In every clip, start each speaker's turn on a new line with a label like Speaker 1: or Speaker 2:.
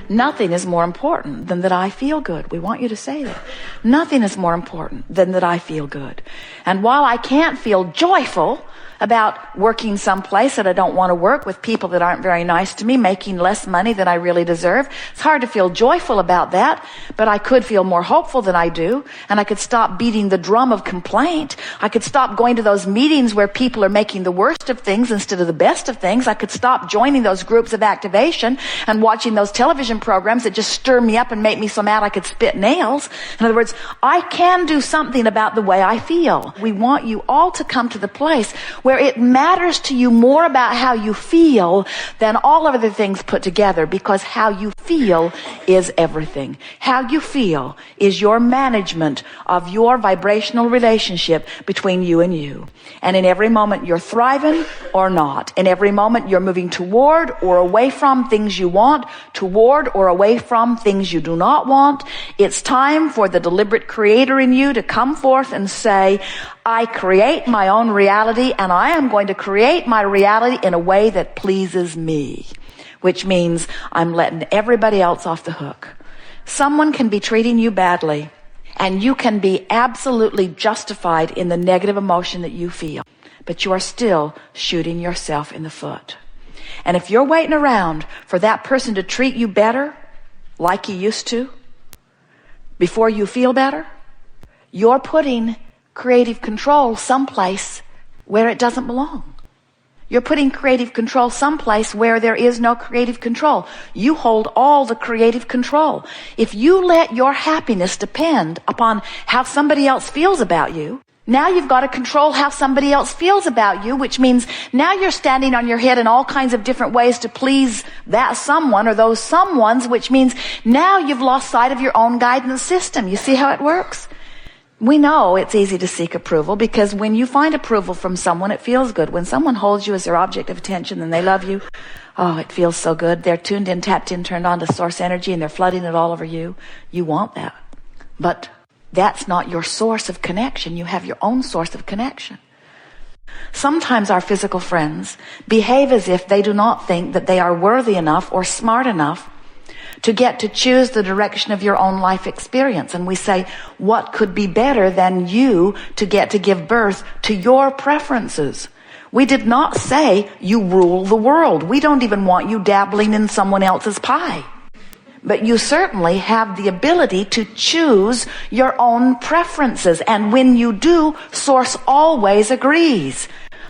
Speaker 1: nothing is more important than that I feel good. We want you to say that. Nothing is more important than that I feel good. And while I can't feel joyful about working someplace that I don't want to work, with people that aren't very nice to me, making less money than I really deserve, it's hard to feel joyful about that, but I could feel more hopeful than I do, and I could stop beating the drum of complaint. I could stop going to those meetings where people are making the worst of things instead of the best of things. I could stop joining those groups of activation and watching those television programs that just stir me up and make me so mad I could spit nails. In other words, I can do something about the way I feel. We want you all to come to the place where it matters to you more about how you feel than all of the things put together, because how you feel is everything. How you feel is your management of your vibrational relationship between you and you. And in every moment you're thriving or not. In every moment you're moving toward or away from things you want, toward or away from things you do not want. It's time for the deliberate creator in you to come forth and say, I create my own reality, and I am going to create my reality in a way that pleases me, which means I'm letting everybody else off the hook. Someone can be treating you badly, and you can be absolutely justified in the negative emotion that you feel, but you are still shooting yourself in the foot. And if you're waiting around for that person to treat you better, like you used to, before you feel better, you're putting creative control someplace where it doesn't belong. You're putting creative control someplace where there is no creative control. You hold all the creative control. If you let your happiness depend upon how somebody else feels about you, now you've got to control how somebody else feels about you, which means now you're standing on your head in all kinds of different ways to please that someone or those someones, which means now you've lost sight of your own guidance system. You see how it works? We know it's easy to seek approval, because when you find approval from someone, it feels good. When someone holds you as their object of attention and they love you, oh, it feels so good. They're tuned in, tapped in, turned on to source energy, and they're flooding it all over you. You want that. But that's not your source of connection. You have your own source of connection. Sometimes our physical friends behave as if they do not think that they are worthy enough or smart enough to get to choose the direction of your own life experience. And we say, what could be better than you to get to give birth to your preferences? We did not say you rule the world. We don't even want you dabbling in someone else's pie. But you certainly have the ability to choose your own preferences. And when you do, Source always agrees.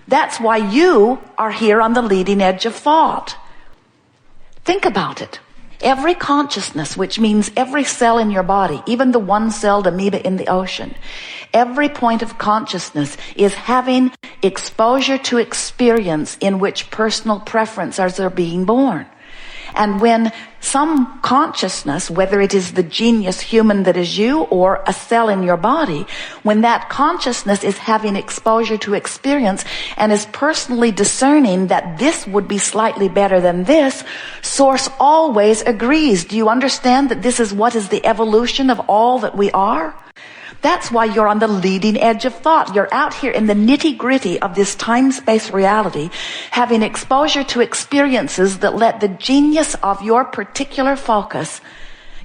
Speaker 1: That's why you are here on the leading edge of thought. Think about it. Every consciousness, which means every cell in your body, even the one-celled amoeba in the ocean, every point of consciousness is having exposure to experience in which personal preferences are being born. And when some consciousness, whether it is the genius human that is you or a cell in your body, when that consciousness is having exposure to experience and is personally discerning that this would be slightly better than this, Source always agrees. Do you understand that this is what is the evolution of all that we are? That's why you're on the leading edge of thought. You're out here in the nitty-gritty of this time-space reality, having exposure to experiences that let the genius of your particular focus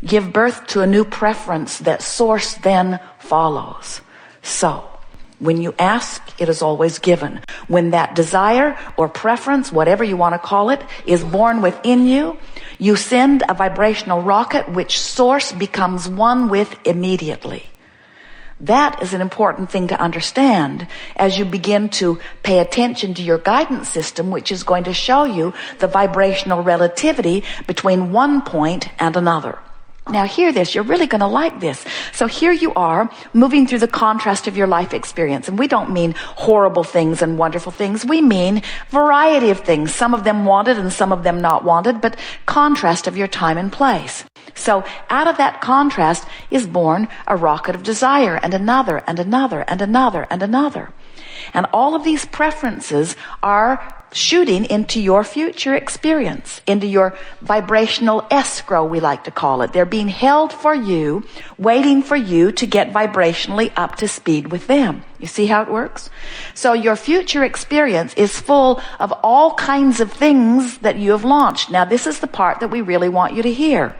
Speaker 1: give birth to a new preference that Source then follows. So, when you ask, it is always given. When that desire or preference, whatever you want to call it, is born within you, you send a vibrational rocket which Source becomes one with immediately. That is an important thing to understand as you begin to pay attention to your guidance system, which is going to show you the vibrational relativity between one point and another. Now hear this, you're really going to like this. So here you are, moving through the contrast of your life experience. And we don't mean horrible things and wonderful things. We mean variety of things. Some of them wanted and some of them not wanted, but contrast of your time and place. So out of that contrast is born a rocket of desire, and another, and another, and another, and another. And all of these preferences are shooting into your future experience, into your vibrational escrow, we like to call it. They're being held for you, waiting for you to get vibrationally up to speed with them. You see how it works? So your future experience is full of all kinds of things that you have launched. Now this is the part that we really want you to hear.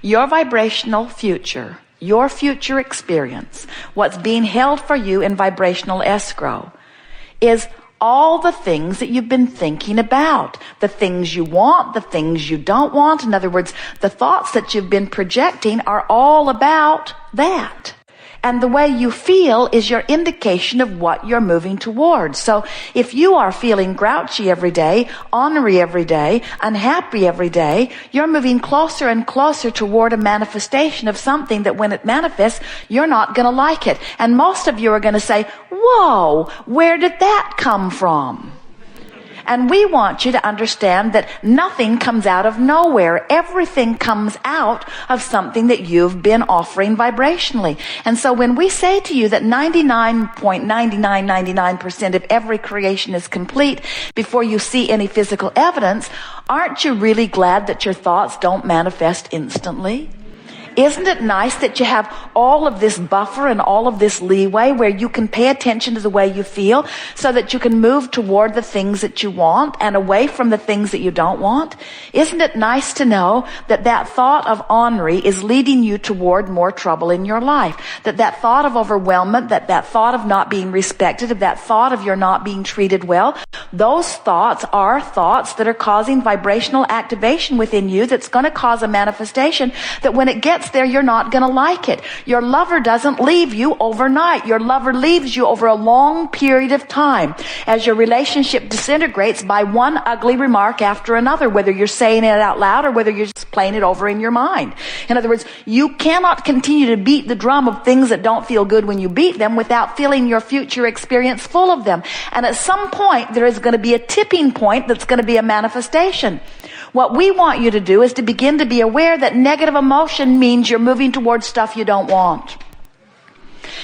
Speaker 1: Your vibrational future, your future experience, what's being held for you in vibrational escrow, is all the things that you've been thinking about. The things you want, the things you don't want. In other words, the thoughts that you've been projecting are all about that. And the way you feel is your indication of what you're moving towards. So if you are feeling grouchy every day, ornery every day, unhappy every day, you're moving closer and closer toward a manifestation of something that when it manifests, you're not going to like it. And most of you are going to say, whoa, where did that come from? And we want you to understand that nothing comes out of nowhere. Everything comes out of something that you've been offering vibrationally. And so when we say to you that 99.9999% of every creation is complete before you see any physical evidence, aren't you really glad that your thoughts don't manifest instantly? Isn't it nice that you have all of this buffer and all of this leeway where you can pay attention to the way you feel so that you can move toward the things that you want and away from the things that you don't want? Isn't it nice to know that that thought of ornery is leading you toward more trouble in your life? That thought of overwhelmment, that thought of not being respected, that thought of you're not being treated well, those thoughts are thoughts that are causing vibrational activation within you that's going to cause a manifestation that when it gets there, you're not going to like it. Your lover doesn't leave you overnight. Your lover leaves you over a long period of time as your relationship disintegrates by one ugly remark after another, whether you're saying it out loud or whether you're just playing it over in your mind. In other words, you cannot continue to beat the drum of things that don't feel good when you beat them without filling your future experience full of them. And at some point, there is going to be a tipping point that's going to be a manifestation. What we want you to do is to begin to be aware that negative emotion means you're moving towards stuff you don't want.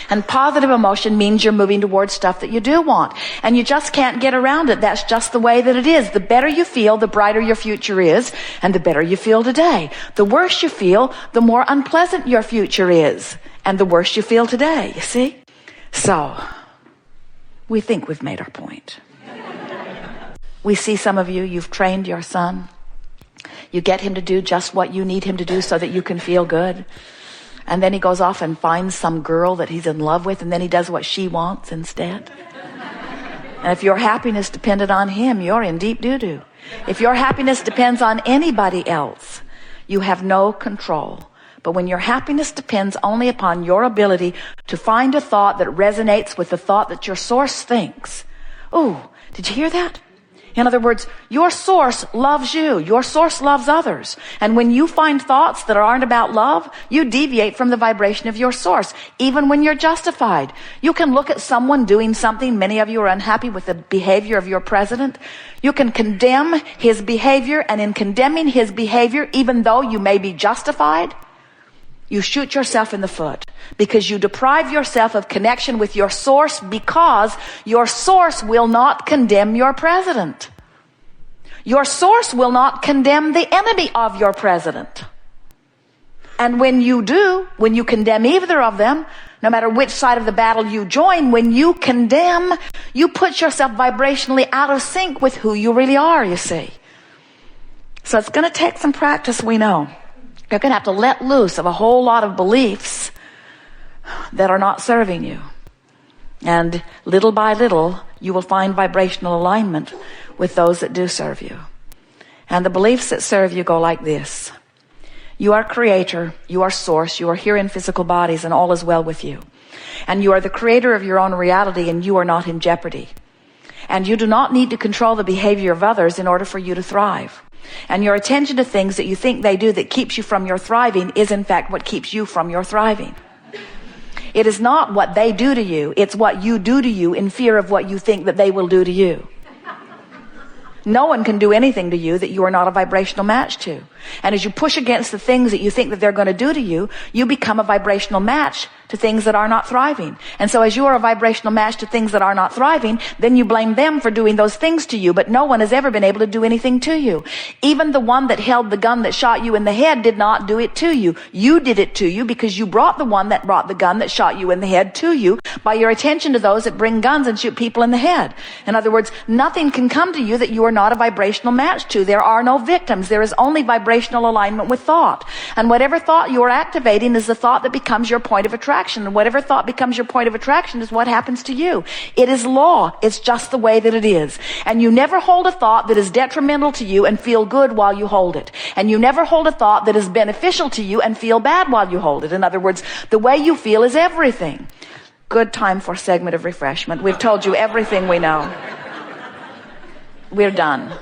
Speaker 1: And positive emotion means you're moving towards stuff that you do want. And you just can't get around it. That's just the way that it is. The better you feel, the brighter your future is, and the better you feel today. The worse you feel, the more unpleasant your future is, and the worse you feel today, you see? So, we think we've made our point. We see some of you, you've trained your son. You get him to do just what you need him to do so that you can feel good. And then he goes off and finds some girl that he's in love with, and then he does what she wants instead. And if your happiness depended on him, you're in deep doo-doo. If your happiness depends on anybody else, you have no control. But when your happiness depends only upon your ability to find a thought that resonates with the thought that your source thinks. Ooh, did you hear that? In other words, your source loves you. Your source loves others. And when you find thoughts that aren't about love, you deviate from the vibration of your source, even when you're justified. You can look at someone doing something. Many of you are unhappy with the behavior of your president. You can condemn his behavior, and in condemning his behavior, even though you may be justified, you shoot yourself in the foot because you deprive yourself of connection with your source because your source will not condemn your president. Your source will not condemn the enemy of your president. And when you do, when you condemn either of them, no matter which side of the battle you join, when you condemn, you put yourself vibrationally out of sync with who you really are, you see. So it's going to take some practice, we know. You're going to have to let loose of a whole lot of beliefs that are not serving you. And little by little, you will find vibrational alignment with those that do serve you. And the beliefs that serve you go like this. You are creator, you are source, you are here in physical bodies, and all is well with you. And you are the creator of your own reality, and you are not in jeopardy. And you do not need to control the behavior of others in order for you to thrive. And your attention to things that you think they do that keeps you from your thriving is in fact what keeps you from your thriving. It is not what they do to you, it's what you do to you in fear of what you think that they will do to you. No one can do anything to you that you are not a vibrational match to. And as you push against the things that you think that they're going to do to you, you become a vibrational match to things that are not thriving. And so as you are a vibrational match to things that are not thriving, then you blame them for doing those things to you, but no one has ever been able to do anything to you. Even the one that held the gun that shot you in the head did not do it to you. You did it to you because you brought the one that brought the gun that shot you in the head to you by your attention to those that bring guns and shoot people in the head. In other words, nothing can come to you that you are not a vibrational match to. There are no victims. There is only vibrational alignment with thought. And whatever thought you are activating is the thought that becomes your point of attraction. And whatever thought becomes your point of attraction is what happens to you. It is law. It's just the way that it is. And you never hold a thought that is detrimental to you and feel good while you hold it. And you never hold a thought that is beneficial to you and feel bad while you hold it. In other words, the way you feel is everything. Good time for a segment of refreshment. We've told you everything we know. We're done.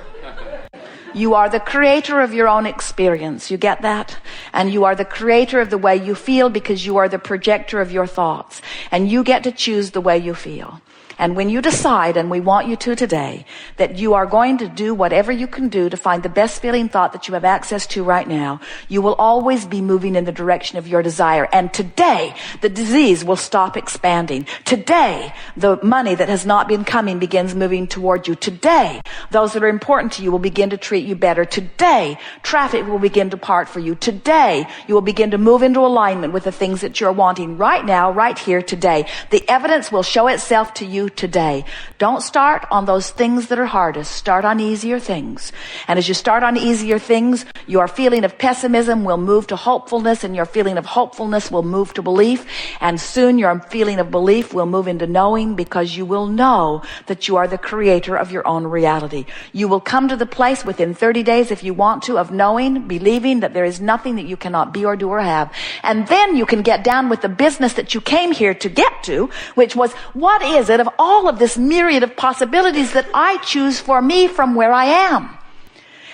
Speaker 1: You are the creator of your own experience. You get that? And you are the creator of the way you feel because you are the projector of your thoughts. And you get to choose the way you feel. And when you decide, and we want you to today, that you are going to do whatever you can do to find the best feeling thought that you have access to right now, you will always be moving in the direction of your desire. And today, the disease will stop expanding. Today, the money that has not been coming begins moving toward you. Today, those that are important to you will begin to treat you better. Today, traffic will begin to part for you. Today, you will begin to move into alignment with the things that you're wanting right now, right here, today. The evidence will show itself to you today. Don't start on those things that are hardest. Start on easier things. And as you start on easier things, your feeling of pessimism will move to hopefulness, and your feeling of hopefulness will move to belief. And soon your feeling of belief will move into knowing, because you will know that you are the creator of your own reality. You will come to the place within 30 days, if you want to, of knowing, believing that there is nothing that you cannot be or do or have. And then you can get down with the business that you came here to get to, which was, what is it of all of this myriad of possibilities that I choose for me from where I am?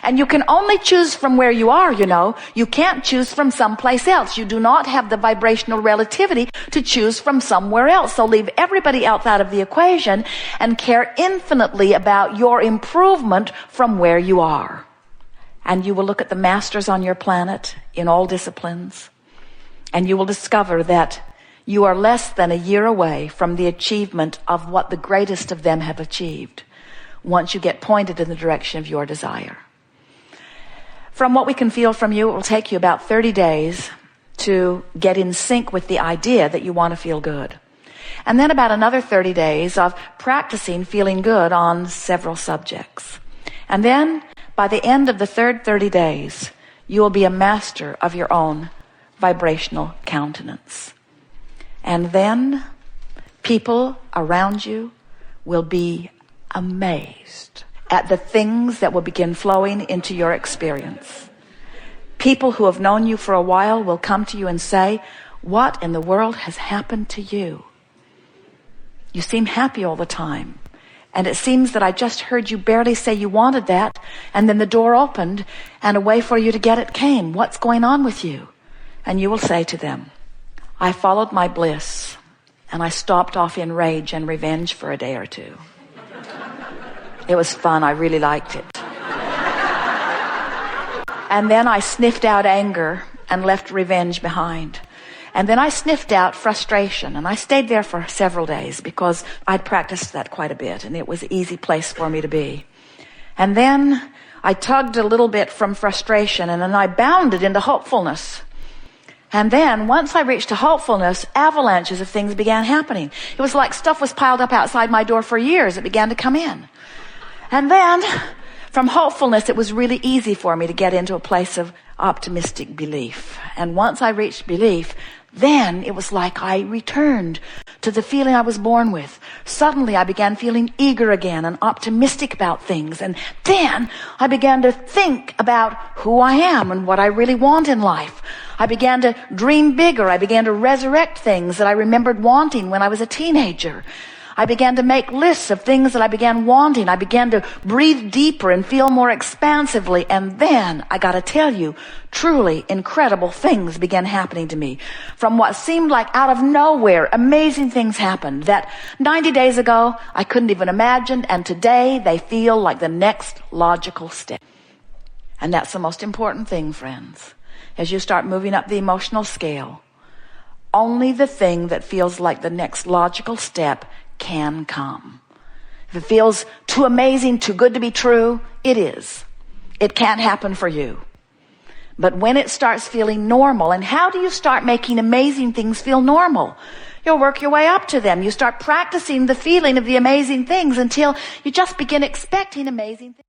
Speaker 1: And you can only choose from where you are, you know. You can't choose from someplace else. You do not have the vibrational relativity to choose from somewhere else. So leave everybody else out of the equation and care infinitely about your improvement from where you are. And you will look at the masters on your planet in all disciplines, and you will discover that you are less than a year away from the achievement of what the greatest of them have achieved once you get pointed in the direction of your desire. From what we can feel from you, it will take you about 30 days to get in sync with the idea that you want to feel good. And then about another 30 days of practicing feeling good on several subjects. And then by the end of the third 30 days, you will be a master of your own vibrational countenance. And then people around you will be amazed at the things that will begin flowing into your experience. People who have known you for a while will come to you and say, "What in the world has happened to you? You seem happy all the time. And it seems that I just heard you barely say you wanted that, and then the door opened and a way for you to get it came. What's going on with you?" And you will say to them, "I followed my bliss, and I stopped off in rage and revenge for a day or two. It was fun. I really liked it. And then I sniffed out anger and left revenge behind. And then I sniffed out frustration, and I stayed there for several days because I'd practiced that quite a bit, and it was an easy place for me to be. And then I tugged a little bit from frustration, and then I bounded into hopefulness. And then once I reached to hopefulness, avalanches of things began happening. It was like stuff was piled up outside my door for years. It began to come in. And then from hopefulness, it was really easy for me to get into a place of optimistic belief. And once I reached belief, then it was like I returned to the feeling I was born with. Suddenly I began feeling eager again and optimistic about things. And then I began to think about who I am and what I really want in life. I began to dream bigger. I began to resurrect things that I remembered wanting when I was a teenager. I began to make lists of things that I began wanting. I began to breathe deeper and feel more expansively. And then, I gotta tell you, truly incredible things began happening to me. From what seemed like out of nowhere, amazing things happened that 90 days ago, I couldn't even imagine. And today, they feel like the next logical step. And that's the most important thing, friends. As you start moving up the emotional scale, only the thing that feels like the next logical step can come. If it feels too amazing, too good to be true, it is. It can't happen for you. But when it starts feeling normal, and how do you start making amazing things feel normal? You'll work your way up to them. You start practicing the feeling of the amazing things until you just begin expecting amazing things.